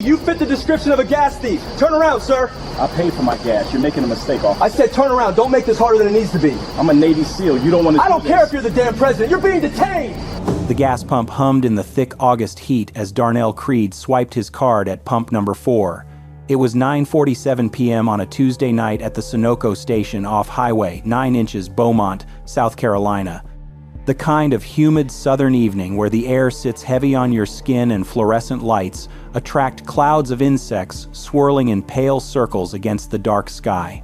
You fit the description of a gas thief. Turn around, sir. I paid for my gas. You're making a mistake, officer. I said turn around. Don't make this harder than it needs to be. I'm a Navy SEAL. You don't want to I don't care if you're the damn president. You're being detained. The gas pump hummed in the thick August heat as Darnell Creed swiped his card at pump number 4. It was 9:47 p.m. on a Tuesday night at the Sunoco station off Highway 9 Inches, Beaumont, South Carolina. The kind of humid southern evening where the air sits heavy on your skin and fluorescent lights attract clouds of insects swirling in pale circles against the dark sky.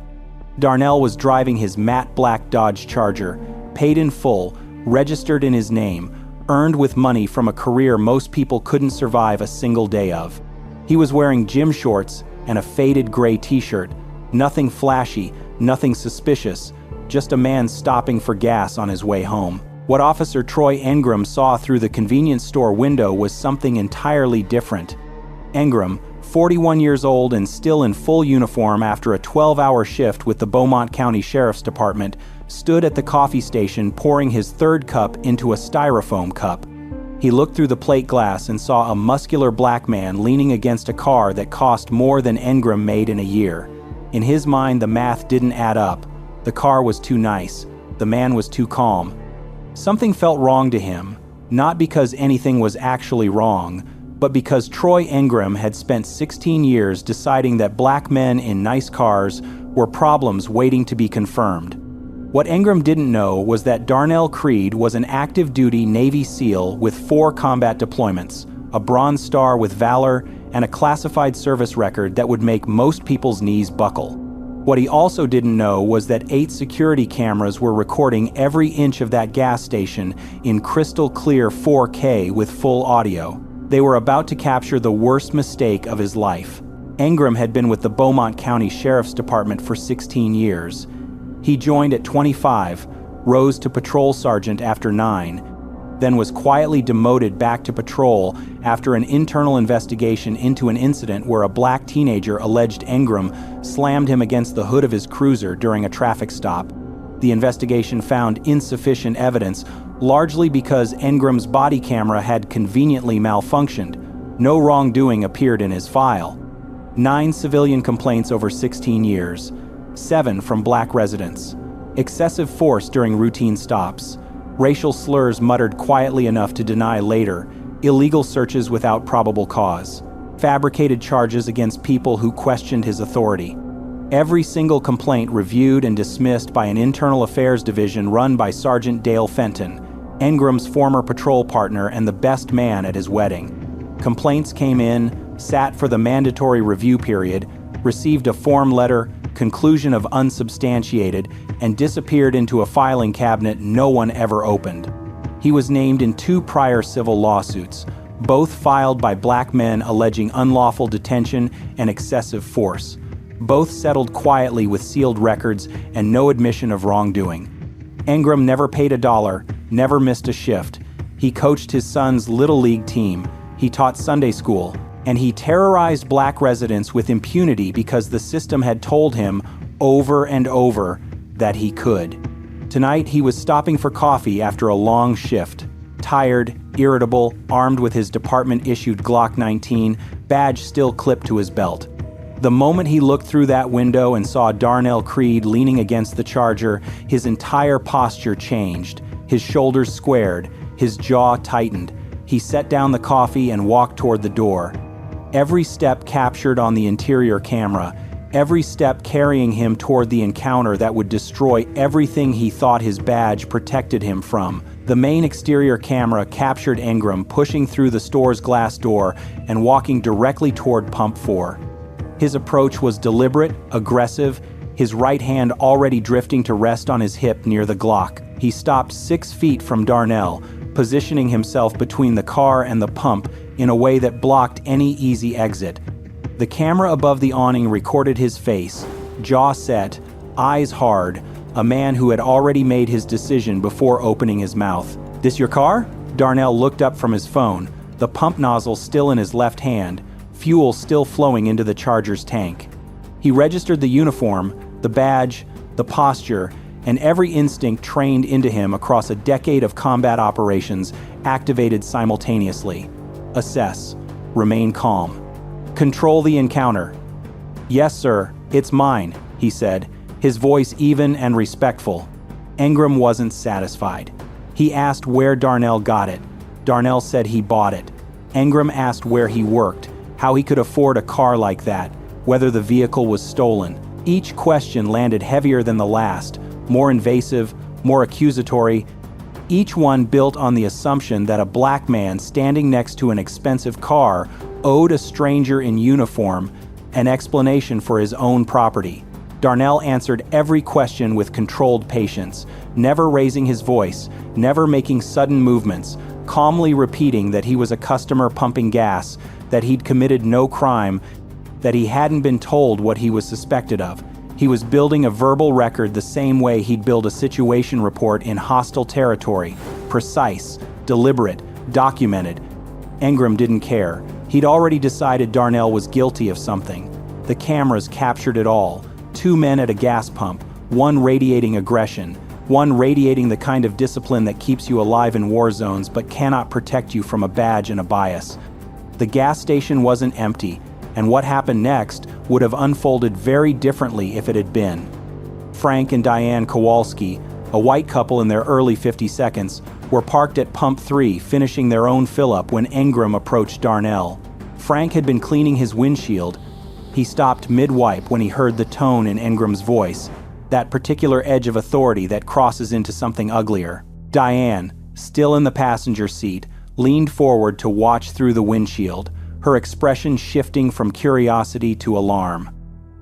Darnell was driving his matte black Dodge Charger, paid in full, registered in his name, earned with money from a career most people couldn't survive a single day of. He was wearing gym shorts and a faded gray t-shirt. Nothing flashy, nothing suspicious, just a man stopping for gas on his way home. What Officer Troy Engram saw through the convenience store window was something entirely different. Engram, 41 years old and still in full uniform after a 12-hour shift with the Beaumont County Sheriff's Department, stood at the coffee station pouring his third cup into a styrofoam cup. He looked through the plate glass and saw a muscular black man leaning against a car that cost more than Engram made in a year. In his mind, the math didn't add up. The car was too nice. The man was too calm. Something felt wrong to him, not because anything was actually wrong, but because Troy Engram had spent 16 years deciding that black men in nice cars were problems waiting to be confirmed. What Engram didn't know was that Darnell Creed was an active-duty Navy SEAL with 4 combat deployments, a Bronze Star with Valor, and a classified service record that would make most people's knees buckle. What he also didn't know was that 8 security cameras were recording every inch of that gas station in crystal clear 4K with full audio. They were about to capture the worst mistake of his life. Engram had been with the Beaumont County Sheriff's Department for 16 years. He joined at 25, rose to patrol sergeant after 9, then was quietly demoted back to patrol after an internal investigation into an incident where a black teenager alleged Engram slammed him against the hood of his cruiser during a traffic stop. The investigation found insufficient evidence, largely because Engram's body camera had conveniently malfunctioned. No wrongdoing appeared in his file. 9 civilian complaints over 16 years, 7 from black residents. Excessive force during routine stops. Racial slurs muttered quietly enough to deny later, illegal searches without probable cause, fabricated charges against people who questioned his authority. Every single complaint reviewed and dismissed by an internal affairs division run by Sergeant Dale Fenton, Engram's former patrol partner and the best man at his wedding. Complaints came in, sat for the mandatory review period, received a form letter, conclusion of unsubstantiated, and disappeared into a filing cabinet no one ever opened. He was named in 2 prior civil lawsuits, both filed by black men alleging unlawful detention and excessive force. Both settled quietly with sealed records and no admission of wrongdoing. Engram never paid a dollar, never missed a shift. He coached his son's Little League team. He taught Sunday school. And he terrorized black residents with impunity because the system had told him over and over that he could. Tonight, he was stopping for coffee after a long shift. Tired, irritable, armed with his department-issued Glock 19, badge still clipped to his belt. The moment he looked through that window and saw Darnell Creed leaning against the Charger, his entire posture changed. His shoulders squared, his jaw tightened. He set down the coffee and walked toward the door. Every step captured on the interior camera, every step carrying him toward the encounter that would destroy everything he thought his badge protected him from. The main exterior camera captured Engram pushing through the store's glass door and walking directly toward Pump 4. His approach was deliberate, aggressive, his right hand already drifting to rest on his hip near the Glock. He stopped 6 feet from Darnell, positioning himself between the car and the pump in a way that blocked any easy exit. The camera above the awning recorded his face, jaw set, eyes hard, a man who had already made his decision before opening his mouth. "This your car?" Darnell looked up from his phone, the pump nozzle still in his left hand, fuel still flowing into the Charger's tank. He registered the uniform, the badge, the posture, and every instinct trained into him across a decade of combat operations activated simultaneously. Assess. Remain calm. Control the encounter." "Yes, sir, it's mine," he said, his voice even and respectful. Engram wasn't satisfied. He asked where Darnell got it. Darnell said he bought it. Engram asked where he worked, how he could afford a car like that, whether the vehicle was stolen. Each question landed heavier than the last, more invasive, more accusatory, each one built on the assumption that a black man standing next to an expensive car owed a stranger in uniform an explanation for his own property. Darnell answered every question with controlled patience, never raising his voice, never making sudden movements, calmly repeating that he was a customer pumping gas, that he'd committed no crime, that he hadn't been told what he was suspected of. He was building a verbal record the same way he'd build a situation report in hostile territory, precise, deliberate, documented. Engram didn't care. He'd already decided Darnell was guilty of something. The cameras captured it all. 2 men at a gas pump, one radiating aggression, one radiating the kind of discipline that keeps you alive in war zones but cannot protect you from a badge and a bias. The gas station wasn't empty, and what happened next would have unfolded very differently if it had been. Frank and Diane Kowalski, a white couple in their early 52nds, were parked at Pump 3 finishing their own fill-up when Engram approached Darnell. Frank had been cleaning his windshield. He stopped mid-wipe when he heard the tone in Engram's voice, that particular edge of authority that crosses into something uglier. Diane, still in the passenger seat, leaned forward to watch through the windshield, her expression shifting from curiosity to alarm.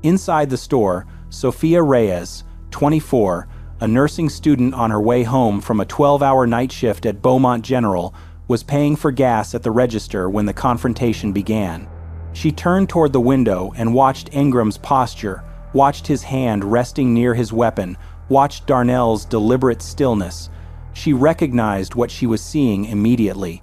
Inside the store, Sophia Reyes, 24, a nursing student on her way home from a 12-hour night shift at Beaumont General, was paying for gas at the register when the confrontation began. She turned toward the window and watched Engram's posture, watched his hand resting near his weapon, watched Darnell's deliberate stillness. She recognized what she was seeing immediately.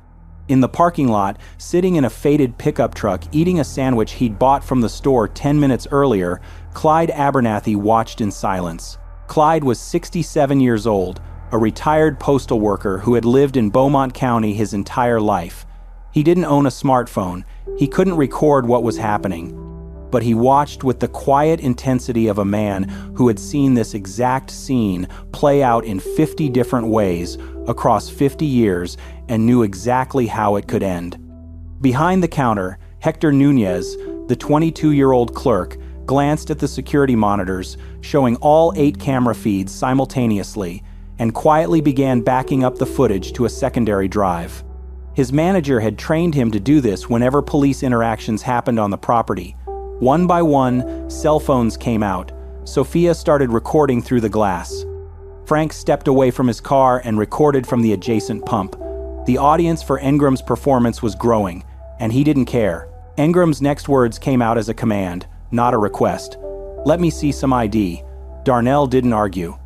In the parking lot, sitting in a faded pickup truck eating a sandwich he'd bought from the store 10 minutes earlier, Clyde Abernathy watched in silence. Clyde was 67 years old, a retired postal worker who had lived in Beaumont County his entire life. He didn't own a smartphone. He couldn't record what was happening. But he watched with the quiet intensity of a man who had seen this exact scene play out in 50 different ways across 50 years and knew exactly how it could end. Behind the counter, Hector Nunez, the 22-year-old clerk, glanced at the security monitors, showing all 8 camera feeds simultaneously, and quietly began backing up the footage to a secondary drive. His manager had trained him to do this whenever police interactions happened on the property. One by one, cell phones came out. Sophia started recording through the glass. Frank stepped away from his car and recorded from the adjacent pump. The audience for Engram's performance was growing, and he didn't care. Engram's next words came out as a command, not a request. "Let me see some ID." Darnell didn't argue.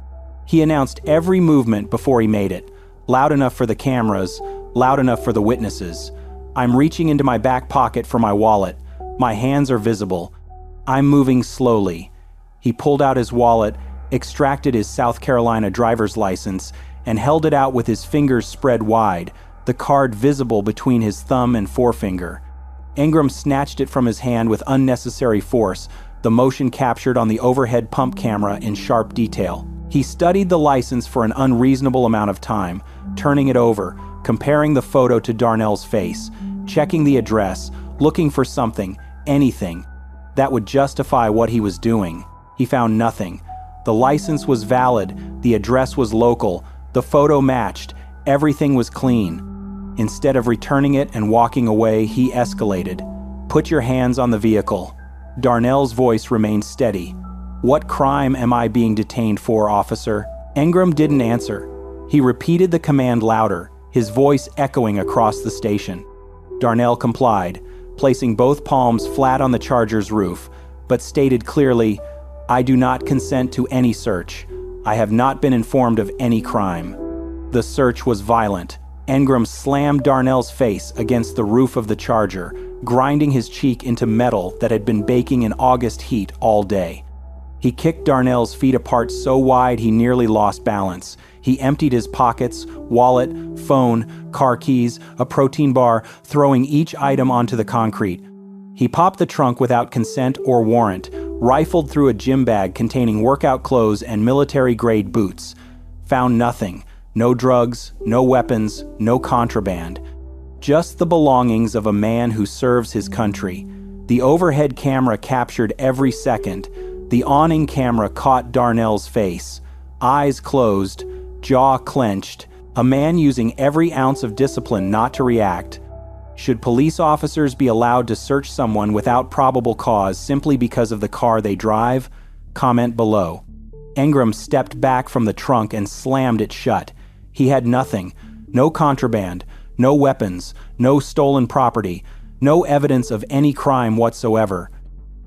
He announced every movement before he made it, loud enough for the cameras, loud enough for the witnesses. "I'm reaching into my back pocket for my wallet. My hands are visible. I'm moving slowly." He pulled out his wallet, extracted his South Carolina driver's license, and held it out with his fingers spread wide, the card visible between his thumb and forefinger. Engram snatched it from his hand with unnecessary force, the motion captured on the overhead pump camera in sharp detail. He studied the license for an unreasonable amount of time, turning it over, comparing the photo to Darnell's face, checking the address, looking for something, anything, that would justify what he was doing. He found nothing. The license was valid, the address was local, the photo matched, everything was clean. Instead of returning it and walking away, he escalated. "Put your hands on the vehicle." Darnell's voice remained steady. "What crime am I being detained for, officer?" Engram didn't answer. He repeated the command louder, his voice echoing across the station. Darnell complied, placing both palms flat on the Charger's roof, but stated clearly, "I do not consent to any search. I have not been informed of any crime." The search was violent. Engram slammed Darnell's face against the roof of the Charger, grinding his cheek into metal that had been baking in August heat all day. He kicked Darnell's feet apart so wide he nearly lost balance. He emptied his pockets, wallet, phone, car keys, a protein bar, throwing each item onto the concrete. He popped the trunk without consent or warrant, rifled through a gym bag containing workout clothes and military-grade boots. Found nothing. No drugs, no weapons, no contraband. Just the belongings of a man who serves his country. The overhead camera captured every second. The awning camera caught Darnell's face. Eyes closed, jaw clenched, a man using every ounce of discipline not to react. Should police officers be allowed to search someone without probable cause simply because of the car they drive? Comment below. Engram stepped back from the trunk and slammed it shut. He had nothing. No contraband, no weapons, no stolen property, no evidence of any crime whatsoever.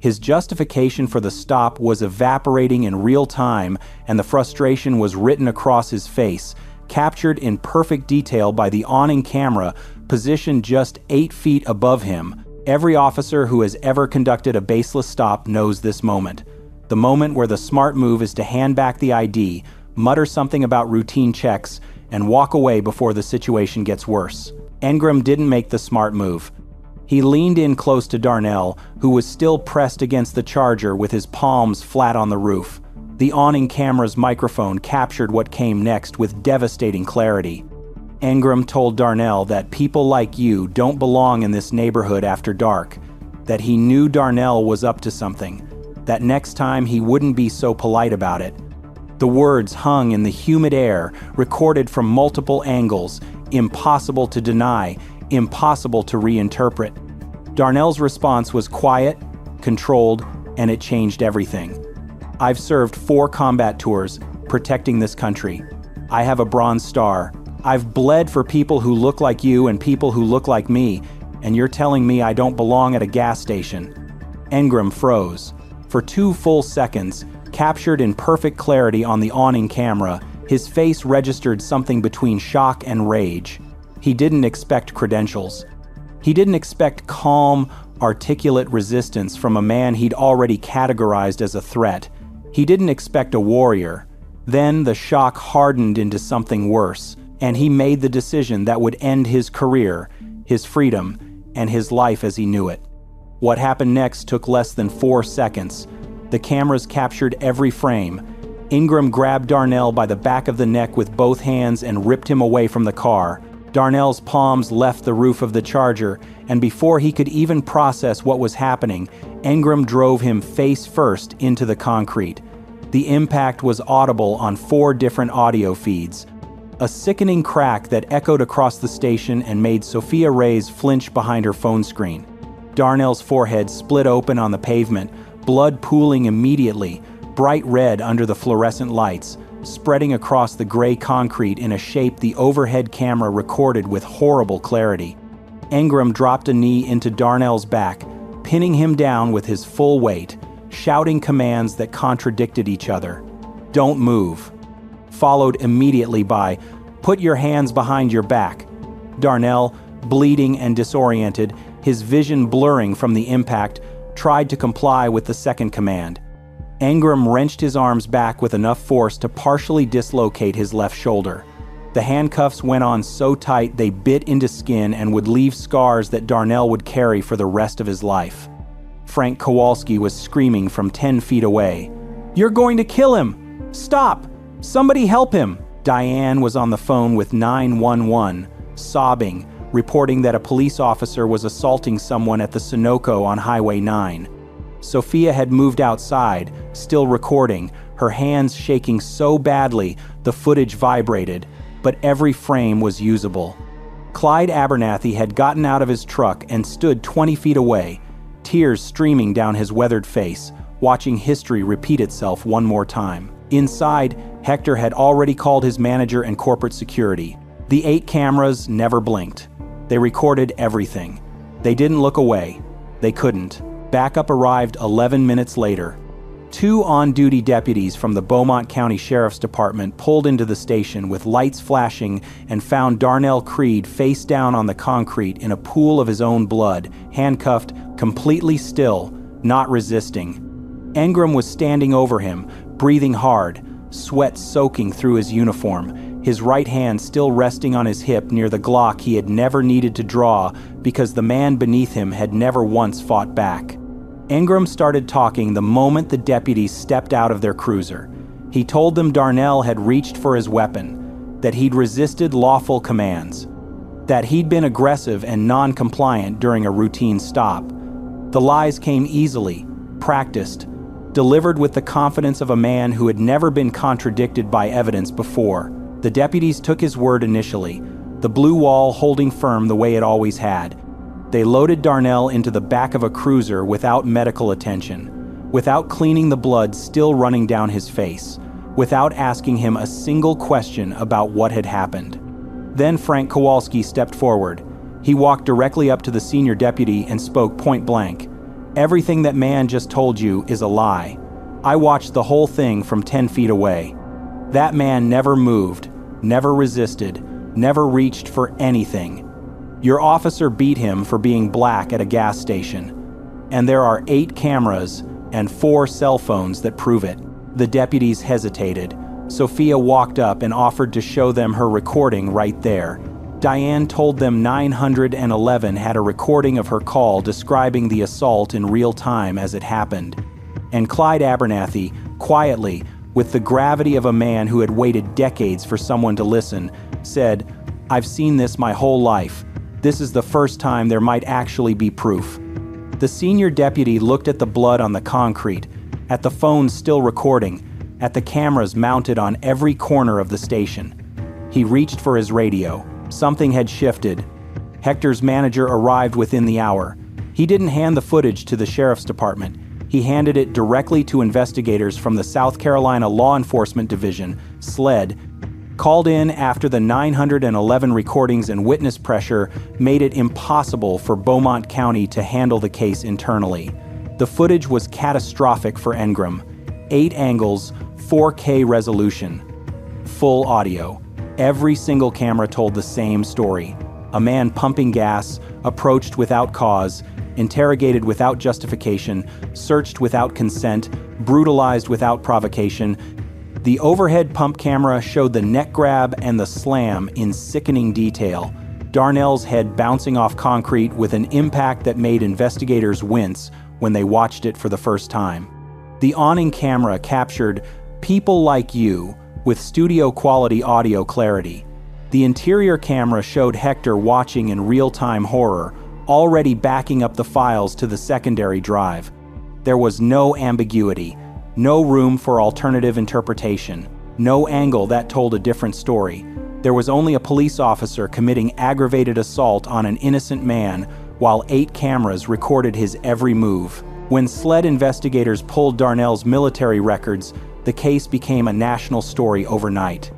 His justification for the stop was evaporating in real time, and the frustration was written across his face, captured in perfect detail by the awning camera positioned just 8 feet above him. Every officer who has ever conducted a baseless stop knows this moment. The moment where the smart move is to hand back the ID, mutter something about routine checks, and walk away before the situation gets worse. Engram didn't make the smart move. He leaned in close to Darnell, who was still pressed against the Charger with his palms flat on the roof. The awning camera's microphone captured what came next with devastating clarity. Engram told Darnell that people like you don't belong in this neighborhood after dark, that he knew Darnell was up to something, that next time he wouldn't be so polite about it. The words hung in the humid air, recorded from multiple angles, impossible to deny, impossible to reinterpret. Darnell's response was quiet, controlled, and it changed everything. I've served 4 combat tours, protecting this country. I have a Bronze Star. I've bled for people who look like you and people who look like me, and you're telling me I don't belong at a gas station. Engram froze. For 2 full seconds, captured in perfect clarity on the awning camera, his face registered something between shock and rage. He didn't expect credentials. He didn't expect calm, articulate resistance from a man he'd already categorized as a threat. He didn't expect a warrior. Then the shock hardened into something worse, and he made the decision that would end his career, his freedom, and his life as he knew it. What happened next took less than 4 seconds. The cameras captured every frame. Engram grabbed Darnell by the back of the neck with both hands and ripped him away from the car. Darnell's palms left the roof of the Charger, and before he could even process what was happening, Engram drove him face first into the concrete. The impact was audible on 4 different audio feeds. A sickening crack that echoed across the station and made Sophia Reyes flinch behind her phone screen. Darnell's forehead split open on the pavement, blood pooling immediately, bright red under the fluorescent lights, spreading across the gray concrete in a shape the overhead camera recorded with horrible clarity. Engram dropped a knee into Darnell's back, pinning him down with his full weight, shouting commands that contradicted each other. "Don't move," followed immediately by, "Put your hands behind your back." Darnell, bleeding and disoriented, his vision blurring from the impact, tried to comply with the second command. Engram wrenched his arms back with enough force to partially dislocate his left shoulder. The handcuffs went on so tight they bit into skin and would leave scars that Darnell would carry for the rest of his life. Frank Kowalski was screaming from 10 feet away. "You're going to kill him! Stop! Somebody help him!" Diane was on the phone with 911, sobbing, reporting that a police officer was assaulting someone at the Sunoco on Highway 9. Sophia had moved outside, still recording, her hands shaking so badly the footage vibrated, but every frame was usable. Clyde Abernathy had gotten out of his truck and stood 20 feet away, tears streaming down his weathered face, watching history repeat itself one more time. Inside, Hector had already called his manager and corporate security. The 8 cameras never blinked. They recorded everything. They didn't look away. They couldn't. Backup arrived 11 minutes later. 2 on-duty deputies from the Beaumont County Sheriff's Department pulled into the station with lights flashing and found Darnell Creed face down on the concrete in a pool of his own blood, handcuffed, completely still, not resisting. Engram was standing over him, breathing hard, sweat soaking through his uniform, his right hand still resting on his hip near the Glock he had never needed to draw because the man beneath him had never once fought back. Ingram started talking the moment the deputies stepped out of their cruiser. He told them Darnell had reached for his weapon, that he'd resisted lawful commands, that he'd been aggressive and non-compliant during a routine stop. The lies came easily, practiced, delivered with the confidence of a man who had never been contradicted by evidence before. The deputies took his word initially, the blue wall holding firm the way it always had. They loaded Darnell into the back of a cruiser without medical attention, without cleaning the blood still running down his face, without asking him a single question about what had happened. Then Frank Kowalski stepped forward. He walked directly up to the senior deputy and spoke point blank. "Everything that man just told you is a lie. I watched the whole thing from 10 feet away. That man never moved, never resisted, never reached for anything. Your officer beat him for being black at a gas station. And there are 8 cameras and 4 cell phones that prove it." The deputies hesitated. Sophia walked up and offered to show them her recording right there. Diane told them 911 had a recording of her call describing the assault in real time as it happened. And Clyde Abernathy, quietly, with the gravity of a man who had waited decades for someone to listen, said, "I've seen this my whole life. This is the first time there might actually be proof." The senior deputy looked at the blood on the concrete, at the phones still recording, at the cameras mounted on every corner of the station. He reached for his radio. Something had shifted. Hector's manager arrived within the hour. He didn't hand the footage to the sheriff's department. He handed it directly to investigators from the South Carolina Law Enforcement Division, SLED, called in after the 911 recordings and witness pressure made it impossible for Beaumont County to handle the case internally. The footage was catastrophic for Ingram. 8 angles, 4K resolution, full audio. Every single camera told the same story. A man pumping gas, approached without cause, interrogated without justification, searched without consent, brutalized without provocation. The overhead pump camera showed the neck grab and the slam in sickening detail. Darnell's head bouncing off concrete with an impact that made investigators wince when they watched it for the first time. The awning camera captured "people like you" with studio-quality audio clarity. The interior camera showed Hector watching in real-time horror, already backing up the files to the secondary drive. There was no ambiguity, no room for alternative interpretation, no angle that told a different story. There was only a police officer committing aggravated assault on an innocent man, while 8 cameras recorded his every move. When SLED investigators pulled Darnell's military records, the case became a national story overnight.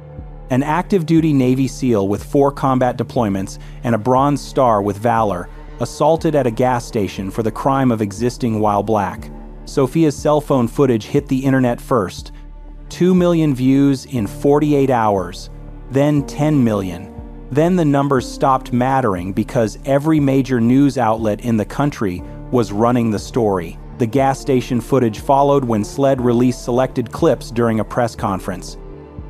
An active-duty Navy SEAL with 4 combat deployments and a Bronze Star with Valor assaulted at a gas station for the crime of existing while black. Sophia's cell phone footage hit the internet first. 2 million views in 48 hours, then 10 million. Then the numbers stopped mattering because every major news outlet in the country was running the story. The gas station footage followed when SLED released selected clips during a press conference.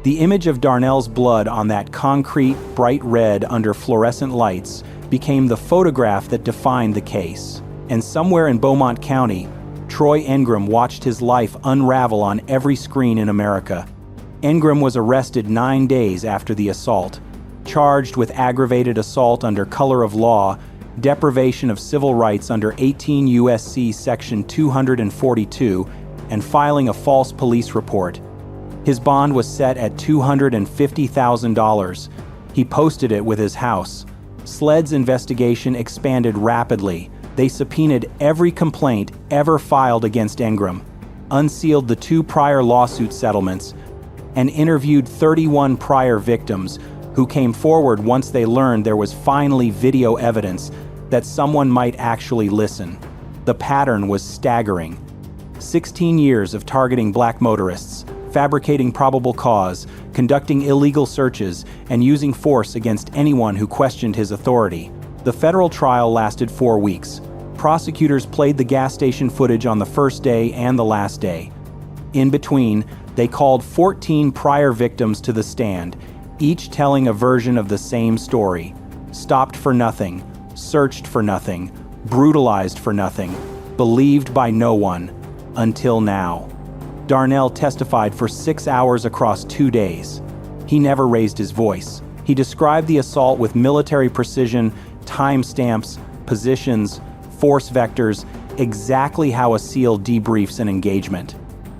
The image of Darnell's blood on that concrete, bright red under fluorescent lights became the photograph that defined the case. And somewhere in Beaumont County, Troy Ingram watched his life unravel on every screen in America. Ingram was arrested 9 days after the assault, charged with aggravated assault under color of law, deprivation of civil rights under 18 U.S.C. Section 242, and filing a false police report. His bond was set at $250,000. He posted it with his house. SLED's investigation expanded rapidly. They subpoenaed every complaint ever filed against Ingram, unsealed the 2 prior lawsuit settlements, and interviewed 31 prior victims who came forward once they learned there was finally video evidence that someone might actually listen. The pattern was staggering. 16 years of targeting black motorists, fabricating probable cause, conducting illegal searches, and using force against anyone who questioned his authority. The federal trial lasted 4 weeks. Prosecutors played the gas station footage on the first day and the last day. In between, they called 14 prior victims to the stand, each telling a version of the same story. Stopped for nothing, searched for nothing, brutalized for nothing, believed by no one, until now. Darnell testified for 6 hours across 2 days. He never raised his voice. He described the assault with military precision, timestamps, positions, force vectors, exactly how a SEAL debriefs an engagement.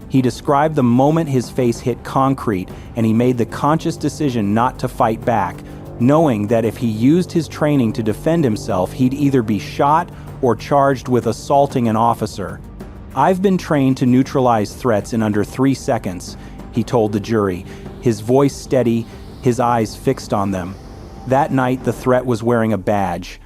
He described the moment his face hit concrete and he made the conscious decision not to fight back, knowing that if he used his training to defend himself, he'd either be shot or charged with assaulting an officer. "I've been trained to neutralize threats in under 3 seconds," he told the jury, his voice steady, his eyes fixed on them. That night, the threat was wearing a badge,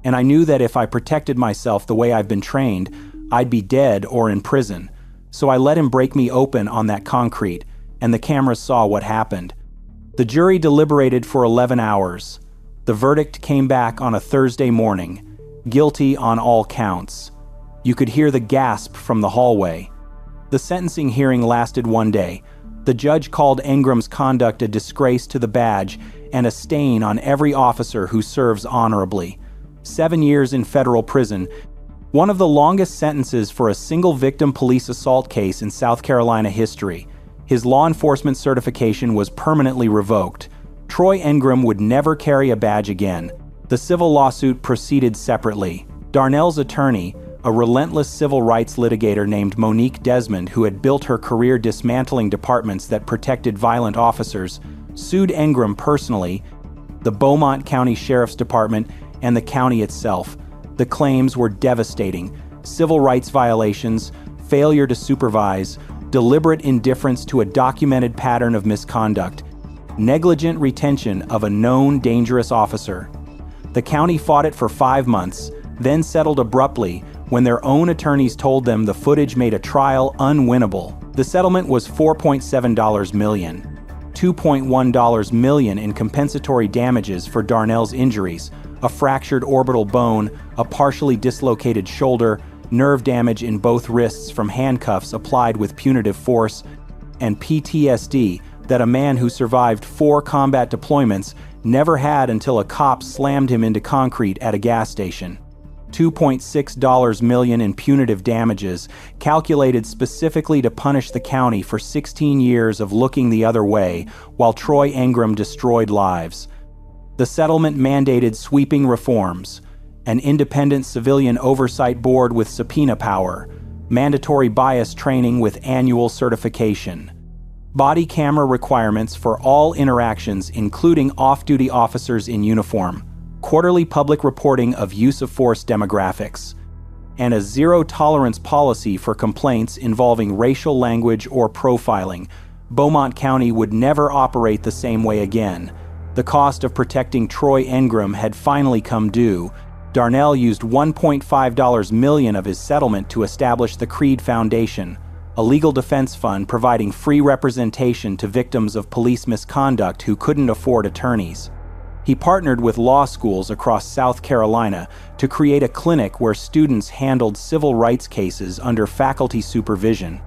and I knew that if I protected myself the way I've been trained, I'd be dead or in prison. So I let him break me open on that concrete, and the cameras saw what happened. The jury deliberated for 11 hours. The verdict came back on a Thursday morning, guilty on all counts. You could hear the gasp from the hallway. The sentencing hearing lasted 1 day. The judge called Engram's conduct a disgrace to the badge and a stain on every officer who serves honorably. 7 years in federal prison, one of the longest sentences for a single victim police assault case in South Carolina history. His law enforcement certification was permanently revoked. Troy Engram would never carry a badge again. The civil lawsuit proceeded separately. Darnell's attorney, a relentless civil rights litigator named Monique Desmond, who had built her career dismantling departments that protected violent officers, sued Engram personally, the Beaumont County Sheriff's Department, and the county itself. The claims were devastating: civil rights violations, failure to supervise, deliberate indifference to a documented pattern of misconduct, negligent retention of a known dangerous officer. The county fought it for 5 months, then settled abruptly when their own attorneys told them the footage made a trial unwinnable. The settlement was $4.7 million. $2.1 million in compensatory damages for Darnell's injuries: a fractured orbital bone, a partially dislocated shoulder, nerve damage in both wrists from handcuffs applied with punitive force, and PTSD that a man who survived 4 combat deployments never had until a cop slammed him into concrete at a gas station. $2.6 million in punitive damages, calculated specifically to punish the county for 16 years of looking the other way while Troy Engram destroyed lives. The settlement mandated sweeping reforms: an independent civilian oversight board with subpoena power, mandatory bias training with annual certification, body camera requirements for all interactions including off-duty officers in uniform, quarterly public reporting of use-of-force demographics, and a zero-tolerance policy for complaints involving racial language or profiling. Beaumont County would never operate the same way again. The cost of protecting Troy Engram had finally come due. Darnell used $1.5 million of his settlement to establish the Creed Foundation, a legal defense fund providing free representation to victims of police misconduct who couldn't afford attorneys. He partnered with law schools across South Carolina to create a clinic where students handled civil rights cases under faculty supervision.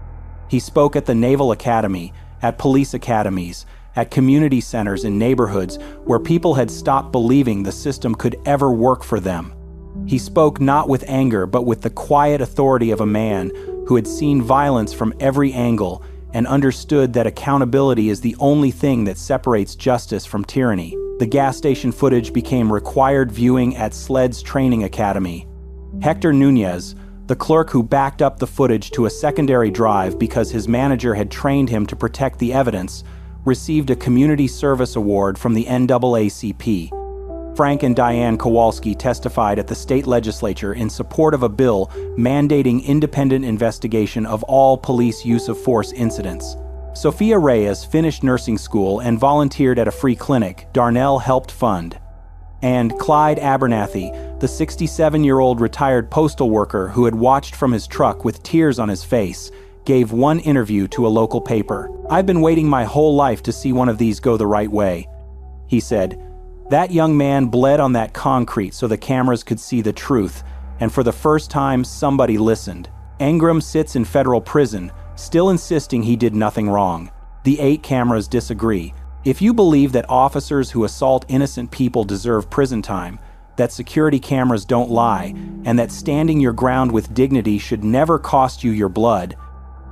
He spoke at the Naval Academy, at police academies, at community centers in neighborhoods where people had stopped believing the system could ever work for them. He spoke not with anger but with the quiet authority of a man who had seen violence from every angle and understood that accountability is the only thing that separates justice from tyranny. The gas station footage became required viewing at SLED's training academy. Hector Nunez, the clerk who backed up the footage to a secondary drive because his manager had trained him to protect the evidence, received a Community Service Award from the NAACP. Frank and Diane Kowalski testified at the state legislature in support of a bill mandating independent investigation of all police use-of-force incidents. Sophia Reyes finished nursing school and volunteered at a free clinic Darnell helped fund. And Clyde Abernathy, the 67-year-old retired postal worker who had watched from his truck with tears on his face, gave one interview to a local paper. "I've been waiting my whole life to see one of these go the right way," he said. "That young man bled on that concrete so the cameras could see the truth, and for the first time somebody listened." Engram sits in federal prison, still insisting he did nothing wrong. The 8 cameras disagree. If you believe that officers who assault innocent people deserve prison time, that security cameras don't lie, and that standing your ground with dignity should never cost you your blood,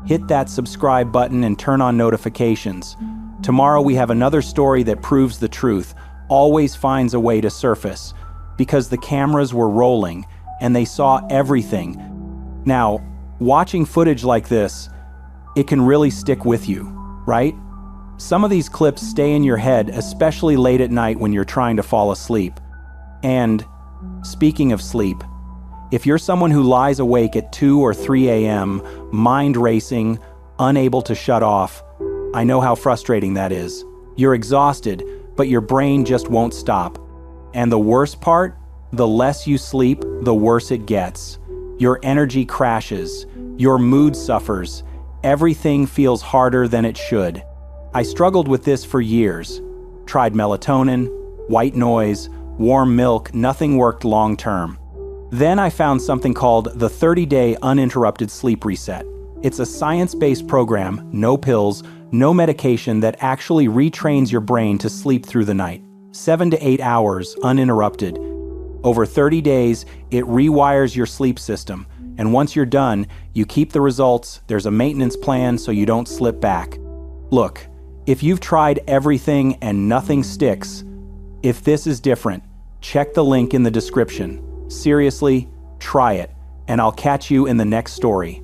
hit that subscribe button and turn on notifications. Tomorrow we have another story that proves the truth always finds a way to surface, because the cameras were rolling and they saw everything. Now, watching footage like this, it can really stick with you, right? Some of these clips stay in your head, especially late at night when you're trying to fall asleep. And speaking of sleep, if you're someone who lies awake at 2 or 3 a.m., mind racing, unable to shut off, I know how frustrating that is. You're exhausted, but your brain just won't stop. And the worst part? The less you sleep, the worse it gets. Your energy crashes, your mood suffers, everything feels harder than it should. I struggled with this for years. Tried melatonin, white noise, warm milk, nothing worked long term. Then I found something called the 30-Day Uninterrupted Sleep Reset. It's a science-based program, no pills, no medication, that actually retrains your brain to sleep through the night. 7 to 8 hours, uninterrupted. Over 30 days, it rewires your sleep system. And once you're done, you keep the results. There's a maintenance plan so you don't slip back. Look, if you've tried everything and nothing sticks, if this is different, check the link in the description. Seriously, try it, and I'll catch you in the next story.